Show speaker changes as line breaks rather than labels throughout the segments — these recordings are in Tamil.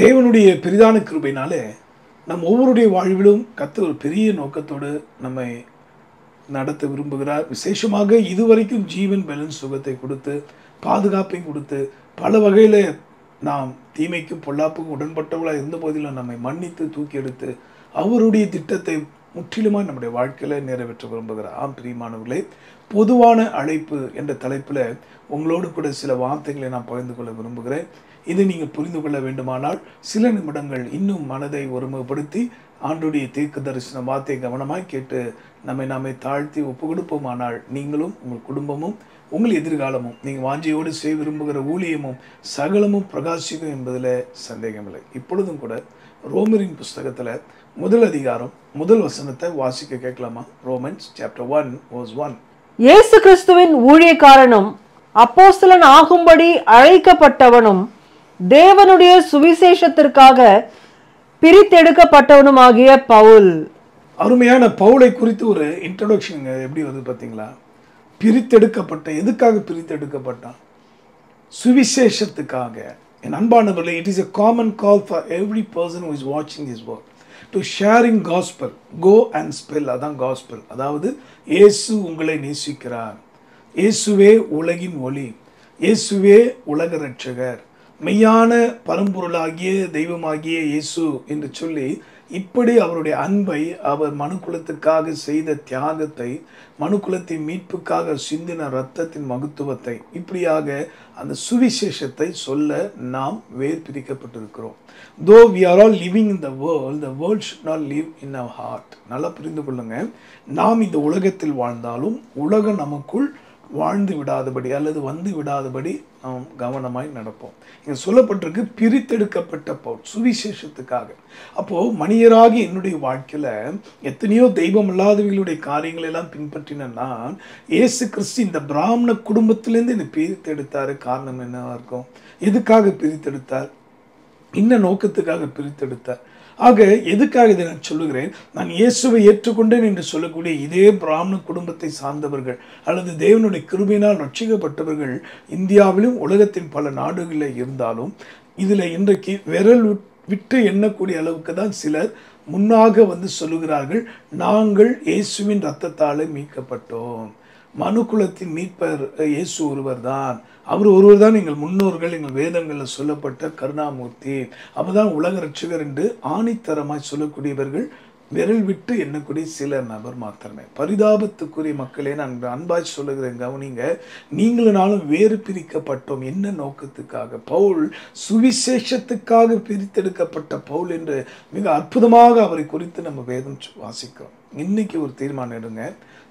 தேவனுடைய பெரிதான கிருபையினாலே நம் ஒவ்வொருடைய வாழ்விலும் கர்த்தர் ஒரு பெரிய நோக்கத்தோடு நம்மை நடத்த விரும்புகிறார். விசேஷமாக இதுவரைக்கும் ஜீவன் பலன் சுகத்தை கொடுத்து பாதுகாப்பையும் கொடுத்து பல வகையில் நாம் தீமைக்கும் பொல்லாப்புக்கும் உடன்பட்டவர்களாக இருந்த போதிலும் நம்மை மன்னித்து தூக்கி எடுத்து அவருடைய திட்டத்தை முற்றிலுமாக நம்முடைய வாழ்க்கையில் நிறைவேற்ற விரும்புகிறார். ஆம் பிரியமானவர்களே, பொதுவான அழைப்பு என்ற தலைப்பில் உங்களோடு கூட சில வார்த்தைகளை நான் பகிர்ந்து கொள்ள விரும்புகிறேன். இதை நீங்கள் புரிந்து கொள்ள வேண்டுமானால் சில நிமிடங்கள் இன்னும் மனதை ஒருமுகப்படுத்தி ஆண்டுடைய தீர்க்க தரிசன வார்த்தை கவனமாய் கேட்டு நாமே தாழ்த்தி ஒப்பு கொடுப்போமானால் நீங்களும் உங்கள் குடும்பமும் உங்கள் எதிர்காலமும் நீங்கள் வாஞ்சியோடு செய்ய விரும்புகிற ஊழியமும் சகலமும் பிரகாசிக்கும் என்பதில் சந்தேகமில்லை. இப்பொழுதும் கூட ரோமரின் புஸ்தகத்தில் முதல் அதிகாரம் முதல் வசனத்தை வாசிக்க கேட்கலாமா? Romans chapter 1 verse 1.
இயேசு கிறிஸ்துவின் ஊழியக்காரனும் அப்போஸ்தலன் ஆகும்படி அழைக்கப்பட்டவனும் தேவனுடைய சுவிசேஷத்திற்காக பிரித்தெடுக்கப்பட்டவனுமாகிய பவுல்.
அருமையான பவுலை குறித்து ஒரு இன்ட்ரோடக்ஷன் எப்படி வருது பார்த்தீங்களா? பிரித்தெடுக்கப்பட்ட, எதுக்காக பிரித்தெடுக்கப்பட்டான்? சுவிசேஷத்துக்காக. என் அன்பானவர்களே, it is a common call for every person who is watching this work to sharing gospel. Go and spell. அதான் gospel. அதாவது இயேசு உங்களை நேசிக்கிறார், இயேசுவே உலகின் ஒளி, இயேசுவே உலக இரட்சகர், மெய்யான பரம்பொருளாகிய தெய்வமாகிய இயேசு என்று சொல்லி இப்படி அவருடைய அன்பை, அவர் மனுக்குலத்துக்காக செய்த தியாகத்தை, மனுக்குலத்தின் மீட்புக்காக சிந்தின இரத்தத்தின் மகத்துவத்தை, இப்படியாக அந்த சுவிசேஷத்தை சொல்ல நாம் வேர் பிரிக்கப்பட்டிருக்கிறோம். Though we are all living in the world should not live in our heart. நல்லா புரிந்து கொள்ளுங்க. நாம் இந்த உலகத்தில் வாழ்ந்தாலும் உலகம் நமக்குள் வாழ்ந்து விடாதபடி அல்லது வந்து விடாதபடி நாம் கவனமாய் நடப்போம். இங்கே சொல்லப்பட்டிருக்கு பிரித்தெடுக்கப்பட்ட பவுல் சுவிசேஷத்துக்காக. அப்போது மனிதராகி என்னுடைய வாழ்க்கையில் எத்தனையோ தெய்வம் இல்லாதவர்களுடைய காரியங்கள் எல்லாம் பின்பற்றின நான் இயேசு கிறிஸ்து இந்த பிராமண குடும்பத்திலேருந்து என்னை பிரித்தெடுத்தார். காரணம் என்னவா இருக்கும்? எதுக்காக பிரித்தெடுத்தார்? என்ன நோக்கத்துக்காக பிரித்தெடுத்தார்? ஆக எதுக்காக இதை நான் சொல்லுகிறேன்? நான் இயேசுவை ஏற்றுக்கொண்டேன் என்று சொல்லக்கூடிய இதே பிராமண குடும்பத்தை சார்ந்தவர்கள் அல்லது தேவனுடைய கிருபையினால் ரட்சிக்கப்பட்டவர்கள் இந்தியாவிலும் உலகத்தின் பல நாடுகளில் இருந்தாலும் இதில் இன்றைக்கு விரல் விட்டு எண்ணக்கூடிய அளவுக்கு தான் சிலர் முன்னாக வந்து சொல்லுகிறார்கள், நாங்கள் இயேசுவின் இரத்தத்தாலே மீட்கப்பட்டோம், மனுக்குலத்தின் மீட்பர் இயேசு ஒருவர் தான், அவர் ஒருவர் தான் எங்கள் முன்னோர்கள், எங்கள் வேதங்களில் சொல்லப்பட்ட கருணாமூர்த்தி, அப்பதான் உலக ரட்சகர் என்று ஆணித்தரமாய் சொல்லக்கூடியவர்கள் விரல் விட்டு எண்ணக்கூடிய சில நபர் மாத்திரமே. பரிதாபத்துக்குரிய மக்களே, நான் அன்பாய் சொல்லுகிறேன், கவனிங்க. நீங்களும் நானும் வேறு பிரிக்கப்பட்டோம். என்ன நோக்கத்துக்காக? பவுல் சுவிசேஷத்துக்காக பிரித்தெடுக்கப்பட்ட பவுல் என்று மிக அற்புதமாக அவரை குறித்து நம்ம வேதம் வாசிக்கிறோம். இன்னைக்கு ஒரு தீர்மானம் எடுங்க.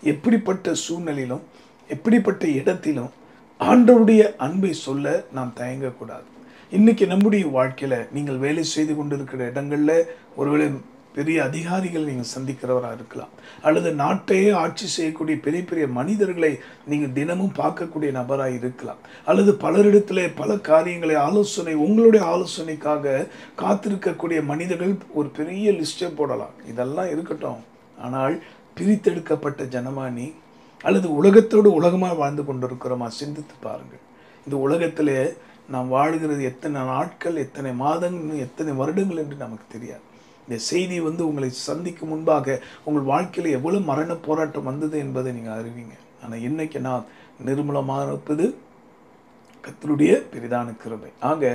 எப்படிப்பட்ட சூழ்நிலையிலும் எப்படிப்பட்ட இடத்திலும் ஆண்டவருடைய அன்பை சொல்ல நாம் தயங்கக்கூடாது. இன்னைக்கு நம்முடைய வாழ்க்கையில் நீங்கள் வேலை செய்து கொண்டிருக்கிற இடங்களில் ஒருவேளை பெரிய அதிகாரிகள் நீங்கள் சந்திக்கிறவராக இருக்கலாம், அல்லது நாட்டையே ஆட்சி செய்யக்கூடிய பெரிய பெரிய மனிதர்களை நீங்கள் தினமும் பார்க்கக்கூடிய நபராக இருக்கலாம், அல்லது பலரிடத்துல பல காரியங்களை ஆலோசனை, உங்களுடைய ஆலோசனைக்காக காத்திருக்கக்கூடிய மனிதர்கள் ஒரு பெரிய லிஸ்டே போடலாம். இதெல்லாம் இருக்கட்டும். ஆனால் பிரித்தெடுக்கப்பட்ட ஜனமானி அல்லது உலகத்தோடு உலகமாக வாழ்ந்து கொண்டிருக்கிறோமா? சிந்தித்து பாருங்கள். இந்த உலகத்திலே நாம் வாழ்கிறது எத்தனை நாட்கள், எத்தனை மாதங்கள், எத்தனை வருடங்கள் என்று நமக்கு தெரியாது. இந்த செய்தி உங்களை சந்திக்கும் முன்பாக உங்கள் வாழ்க்கையில் எவ்வளவு மரண போராட்டம் வந்தது என்பதை நீங்கள் அறிவீங்க. ஆனால் இன்னைக்கு நாம் நிர்மூலமாக இருப்பது கர்த்தருடைய பெரிதான கிருபை. ஆக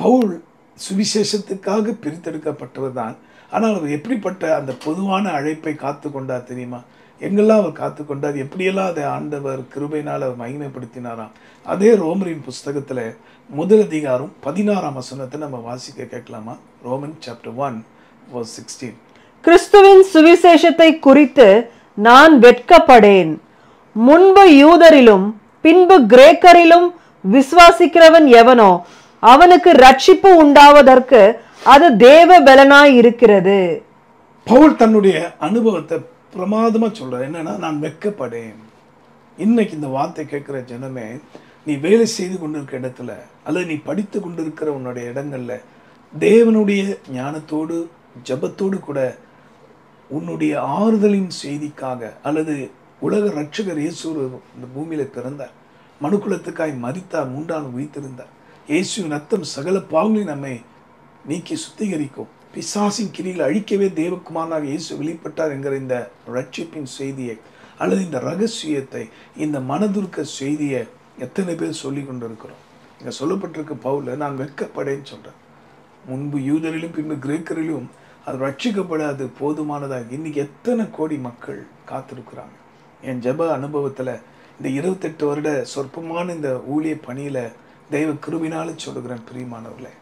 பவுல் சுவிசேஷத்துக்காக பிரித்தெடுக்கப்பட்டவர் தான். ஆனால் அவர் எப்படிப்பட்ட அந்த பொதுவான அழைப்பை காத்து கொண்டார் தெரியுமா? எங்கெல்லாம் அவர் காத்து கொண்டார், எப்படியெல்லாம் அதை ஆண்டவர் கிருபையினால் அவர் மகிமைப்படுத்தினாராம். அதே ரோமரின் புஸ்தகத்தில் முதல் அதிகாரம் 16ஆம் வசனத்தை நம்ம வாசிக்க கேட்கலாமா? Roman chapter 1 verse 16.
கிறிஸ்துவின் சுவிசேஷத்தை குறித்து நான் வெட்கப்படேன். முன்பு யூதரிலும் பின்பு கிரேக்கரிலும் விசுவாசிக்கிறவன் எவனோ அவனுக்கு ரட்சிப்பு உண்டாவதற்கு அது தேவ பலனாய் இருக்கிறது.
பவுல் தன்னுடைய அனுபவத்தை பிரமாதமா சொல்றார். என்னன்னா, நான் வெட்கப்படேன். இன்னைக்கு இந்த வார்த்தை கேட்கிற ஜனமே, நீ வேலை செய்து கொண்டிருக்கிற இடத்துல அல்லது நீ படித்து கொண்டிருக்கிற உன்னுடைய இடங்கள்ல தேவனுடைய ஞானத்தோடு ஜபத்தோடு கூட உன்னுடைய ஆறுதலின் செய்திக்காக அல்லது உலக ரட்சகர் இயேசு இந்த பூமியில பிறந்தார், மனுக்குலத்துக்காய் மரித்தார், 3 நாள் உயிர்த்தெழுந்தார், இயேசுவின் ரத்தம் சகல பாவங்களையும் நம்மை நீக்கி சுத்திகரிக்கும். பிசாசின் கிரிகளை அழிக்கவே தேவகுமாரனாக இயேசு வெளிப்பட்டார் என்கிற இந்த ரட்சிப்பின் செய்தியை அல்லது இந்த ரகசியத்தை, இந்த மனதுருக்க செய்தியை எத்தனை பேர் சொல்லி கொண்டிருக்கிறோம்? இங்கே சொல்லப்பட்டிருக்க பவுல நான் வெட்கப்படேன்னு சொல்கிறேன். முன்பு யூதரிலும் பின்பு கிரேக்கரிலும் அது ரட்சிக்கப்படாது போதுமானதாக இன்னைக்கு எத்தனை கோடி மக்கள் காத்திருக்கிறாங்க. என் ஜெப அனுபவத்தில் இந்த 28 வருட சொற்பமான இந்த ஊழிய பணியில் தெய்வ கிருபினால சொல்லுகிறேன் பிரியமானவர்களே,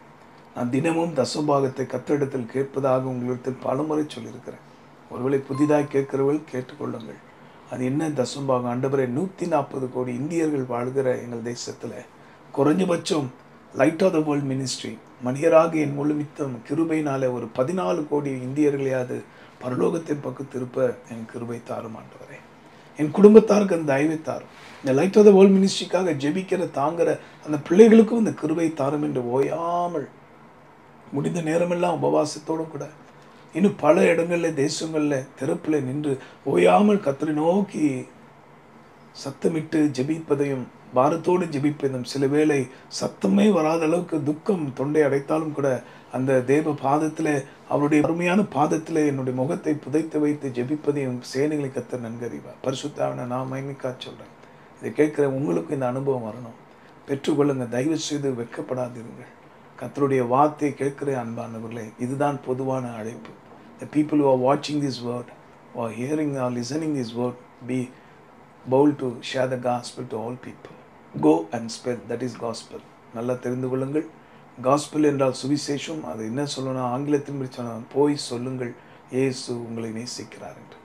நான் தினமும் தசபாகத்தை கர்த்தரிடத்தில் கேட்பதாக உங்களிடத்தில் பலமுறை சொல்லியிருக்கிறேன். ஒருவேளை புதிதாக கேட்கிறவர்கள் கேட்டுக்கொள்ளுங்கள். அது என்ன தசபாகம்? ஆண்டவரே, 140 கோடி இந்தியர்கள் வாழ்கிற எங்கள் தேசத்தில் குறைஞ்சபட்சம் light of the world ministry மனிதராக என் முழுமித்தம் கிருபையினால ஒரு 14 கோடி இந்தியர்களையாவது பரலோகத்தின் பக்கம் திருப்ப என் கிருபை தாரும் ஆண்டவரே. என் குடும்பத்தாருக்கு அந்த தயவை தாரும். இந்த லைட் ஆஃப் த வேர்ல்ட் மினிஸ்ட்ரிக்காக ஜெபிக்கிற தாங்குற அந்த பிள்ளைகளுக்கும் இந்த கிருபை தாரும் என்று ஓயாமல் முடிந்த நேரமெல்லாம் உபவாசத்தோடு கூட இன்னும் பல இடங்களில் தேசங்களில் திறப்பில் நின்று ஓயாமல் கர்த்தரை நோக்கி சத்தமிட்டு ஜெபிப்பதையும் பாரத்தோடு ஜெபிப்பதும், சில வேளை சத்தமே வராத அளவுக்கு துக்கம் தொண்டை அடைத்தாலும் கூட அந்த தேவ பாதத்தில், அவருடைய அருமையான பாதத்தில் என்னுடைய முகத்தை புதைத்து வைத்து ஜெபிப்பதையும் சேனைகளை கர்த்தர் நன்கறிவார். பரிசுத்தாவினை நான் மகிமைக்கா சொல்கிறேன். இதை கேட்குற உங்களுக்கு இந்த அனுபவம் வரணும். பெற்றுக்கொள்ளுங்க. தயவு செய்து வெட்கப்படாதீர்கள். கர்த்தருடைய வார்த்தையை கேட்கிற அன்பானவர்களே, இதுதான் பொதுவான அழைப்பு. The people who are watching this word, who are hearing or listening this word, be bold to share the gospel to all people. Go and spread, that is gospel. நல்லா தெரிந்து கொள்ளுங்கள். காஸ்பல் என்றால் சுவிசேஷம். அது என்ன சொல்லணும்? ஆங்கிலத்தின் சொன்னால் போய் சொல்லுங்கள், இயேசு உங்களை நேசிக்கிறார் என்று.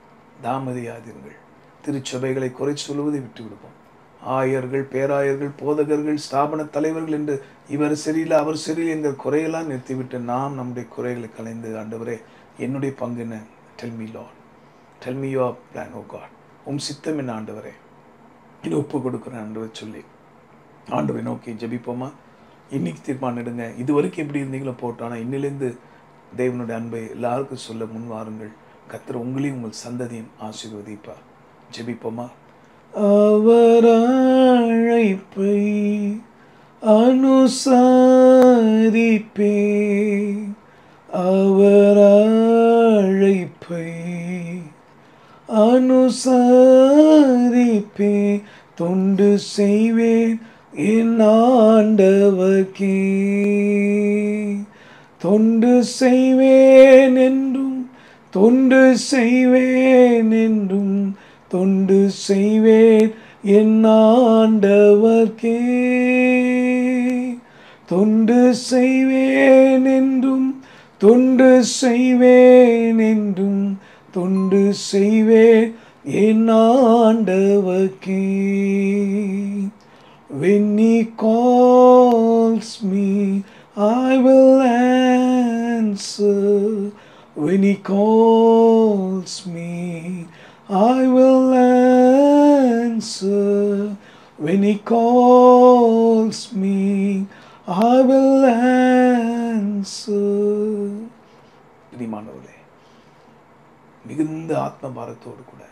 தாமதியாதீர்கள். திருச்சபைகளை குறை சொல்லுவதை விட்டு விடுவோம். ஆயர்கள், பேராயர்கள், போதகர்கள், ஸ்தாபன தலைவர்கள் என்று இவர் சரியில்லை அவர் சரியில்லை என்கிற குறையெல்லாம் நிறுத்திவிட்டு நாம் நம்முடைய குறைகளை கலைந்து, ஆண்டவரே என்னுடைய பங்கு என்ன? Tell me Lord, tell me your plan O God. உம் சித்தம் என்ன ஆண்டவரே, இது ஒப்பு கொடுக்குறேன் ஆண்டவர் சொல்லி ஆண்டவரை நோக்கி ஜெபிப்போமா? இன்னைக்கு தீர்மானம் எடுங்க. இது வரைக்கும் எப்படி இருந்தீங்களோ போட்டோம். ஆனால் இன்னிலேருந்து தேவனுடைய அன்பை எல்லாருக்கும் சொல்ல முன் வாருங்கள். கர்த்தர் உங்களையும் உங்கள் சந்ததியும் ஆசீர்வதிப்பார். ஜெபிப்போமா? அவர் அழைப்பை அனுசரிப்பே, அவர் அழைப்பை அனுசரிப்பே, தொண்டு செய்வேன் என் ஆண்டவர்க்கே, தொண்டு செய்வேன் என்றும், தொண்டு செய்வேன் என்றும், தொண்டு செய்வேன் என் ஆண்டவர்க்கே, தொண்டு செய்வேன் என்றும், தொண்டு செய்வேன் என்றும், தொண்டு செய்வேன் என் ஆண்டவர்க்கே. When he calls me, I will answer. When he calls me, I will answer. When he calls me, I will answer. பிரியமானவர்களே, மிகுந்த ஆத்ம பாரத்தோடு கூட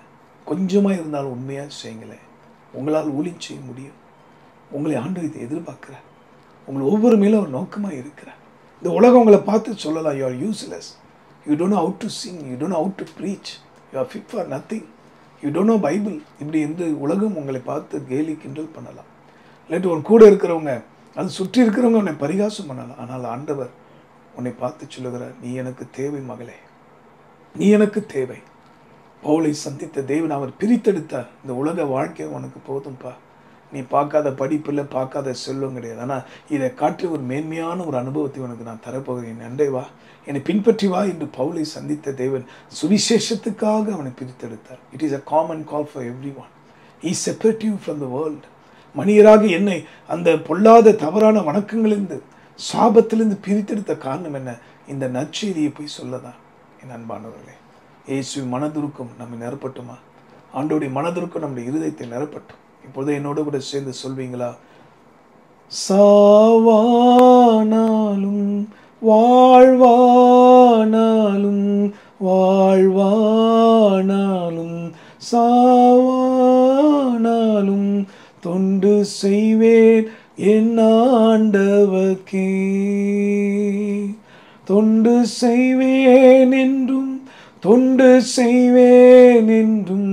கொஞ்சமாக இருந்தாலும் உண்மையாக செய்யுங்களேன். உங்களால் ஊழியம் செய்ய முடியும். உங்களை ஆண்டவர் எதிர்பார்க்கிறார். உங்களை ஒவ்வொரு மேலும் ஒரு நோக்கமாக இருக்கிறார். இந்த உலகம் உங்களை பார்த்து சொல்லலாம், you are useless, you don't know how to Singh, you don't know how to preach, you are fit for nothing, you don't know Bible, இப்படி என்று உலகம் உங்களை பார்த்து கேலி கிண்டல் பண்ணலாம். இல்லாட்டி உன் கூட இருக்கிறவங்க, அது சுற்றி இருக்கிறவங்க உன்னை பரிகாசம் பண்ணலாம். ஆனால் ஆண்டவர் உன்னை பார்த்து சொல்லுகிறார், நீ எனக்கு தேவை மகளே, நீ எனக்கு தேவை. பவுலை சந்தித்த தேவன் அவர் பிரித்தெடுத்தார். இந்த உலக வாழ்க்கை உனக்கு போதும்பா, நீ பார்க்காத படிப்பில் பார்க்காத செல்வம் கிடையாது, ஆனால் இதை காட்டி ஒரு மேன்மையான ஒரு அனுபவத்தை உனக்கு நான் தரப்போகிறேன், அண்டை வா, என்னை பின்பற்றி வா என்று பவுலை சந்தித்த தேவன் சுவிசேஷத்துக்காக அவனை பிரித்தெடுத்தார். It is a common call for everyone. He separate you from the world. மனிதராக என்னை அந்த பொல்லாத தவறான வணக்கங்களிலிருந்து, சாபத்திலிருந்து பிரித்தெடுத்த காரணம் என்ன? இந்த நற்செய்தியை போய் சொல்லதான். என் அன்பானவர்களே, இயேசு மனதுருக்கம் நம்ம நிரப்பட்டுமா? ஆண்டோடைய மனதுருக்கம் நம்முடைய இருதயத்தை நிரப்பட்டும். இப்பொழுது என்னோட கூட சேர்ந்து சொல்வீங்களா? சாவானாலும் வாழ்வானாலும், வாழ்வானாலும் சாவானாலும், தொண்டு செய்வேன் என் ஆண்டவர்க்கே, தொண்டு செய்வேன் என்றும், தொண்டு செய்வேன் என்றும்,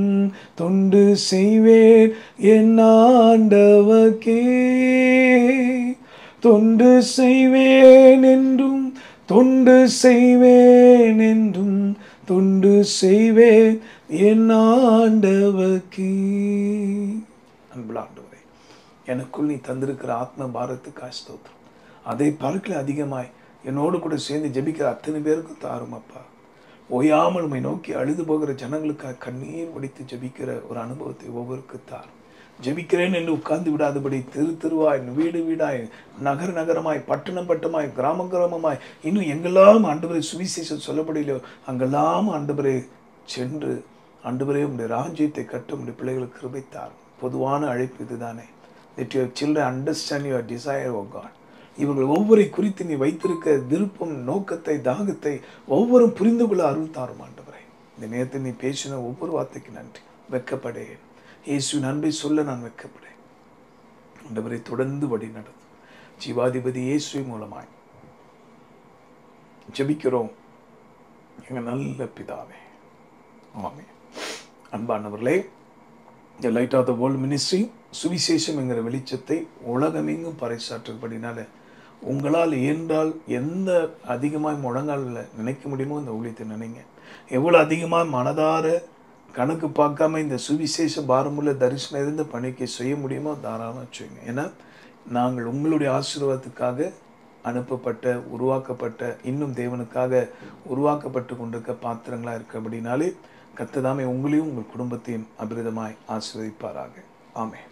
தொண்டு செய்வேன் என் ஆண்டவர்க்கே. தொண்டு செய்வேன் என்றும், தொண்டு செய்வேன் என்றும், தொண்டு செய்வேன் என் ஆண்டவர்க்கே. அன்புள்ள ஆண்டவரே, எனக்குள் நீ தந்திருக்கிற ஆத்ம பாரத்துக்காய் ஸ்தோத்திரம். அதை பார்க்கல அதிகமாய் என்னோடு கூட சேர்ந்து ஜெபிக்கிற அத்தனை பேருக்கு தாரும் அப்பா. ஓயாமல் உம்மை நோக்கி அழுது போகிற ஜனங்களுக்காக கண்ணீர் வடித்து ஜெபிக்கிற ஒரு அனுபவத்தை ஒவ்வொருக்கு தாரும். ஜெபிக்கிறேன் என்று உட்கார்ந்து விடாதபடி தெரு தெருவாய், வீடு வீடாய், நகர நகரமாய், பட்டணம் பட்டமாய், கிராம கிராமமாய், இன்னும் எங்கெல்லாம் ஆண்டவரே சுவிசேஷம் சொல்லப்படலையோ அங்கெல்லாம் ஆண்டவரே சென்று ஆண்டவரே உம்முடைய ராஜ்யத்தை கட்ட உம்முடைய பிள்ளைகளுக்கு கிருபைத்தார். பொதுவான அழைப்பு இதுதானே. Let your children understand your desire, O God. இவர்கள் ஒவ்வொரு குறித்து நீ வைத்திருக்க விருப்பம், நோக்கத்தை, தாகத்தை ஒவ்வொரும் புரிந்து கொள்ள அருள் தாரும் ஆண்டவரே. இந்த நேரத்தில் நீ பேசின ஒவ்வொரு வார்த்தைக்கு நன்றி. வெட்கப்படேன். இயேசுவின் அன்பை சொல்ல நான் வெட்கப்படேன். ஆண்டவரை தொடர்ந்து வழி நடத்தும் ஜீவாதிபதி இயேசுவின் மூலமாய் ஜெபிக்கிறோம் எங்கள் நல்ல பிதாவே. ஆமென். அன்பானவர்களே, The Light of the World Ministry சுவிசேஷம் என்கிற வெளிச்சத்தை உலகமெங்கும் பறைசாற்றுபடினால உங்களால் இயன்றால் எந்த அதிகமாக முழங்கால் நினைக்க முடியுமோ இந்த ஊழியத்தை நினைங்க. எவ்வளோ அதிகமாக மனதார கணக்கு பார்க்காம இந்த சுவிசேஷ பாரமுள்ள தரிசனம் இருந்த பணிக்கு செய்ய முடியுமோ தாராளமாக செய்யுங்க. ஏன்னா நாங்கள் உங்களுடைய ஆசீர்வாதத்துக்காக அனுப்பப்பட்ட, உருவாக்கப்பட்ட, இன்னும் தேவனுக்காக உருவாக்கப்பட்டு கொண்டிருக்க பாத்திரங்களாக இருக்கிறபடினாலே கர்த்தர் உங்களையும் உங்கள் குடும்பத்தையும் அபிரிதமாய் ஆசீர்வதிப்பாராக. ஆமென்.